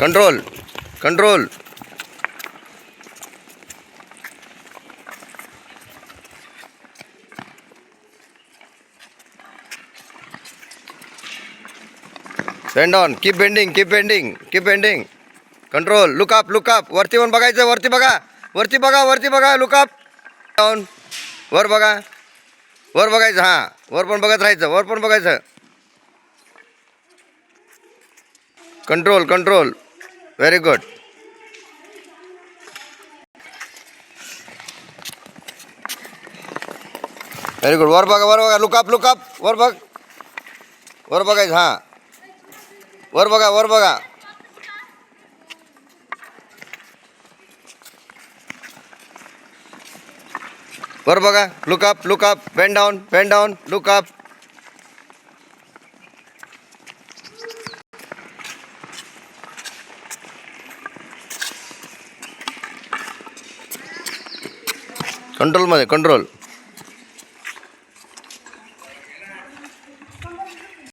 Control control. Bend on. Keep bending. Keep bending. Keep bending. Control. Look up. Look up. वरती पण बघायचं. वरती बघा. वरती बघा. वरती बघा. Look up. Down. वर बघा. वर बघायचं. हां, वर पण बघत राहायचं. वर पण बघायचं. Control control. Very good. Very good. वर बघा. वर बघा. Look up. Look up. वर बघ. वर बघायचं. हां, वर बघा. वर बघा. वर बघा. Look up. Look up. Bend down. Bend down. Look up. कंट्रोलमध्ये. कंट्रोल.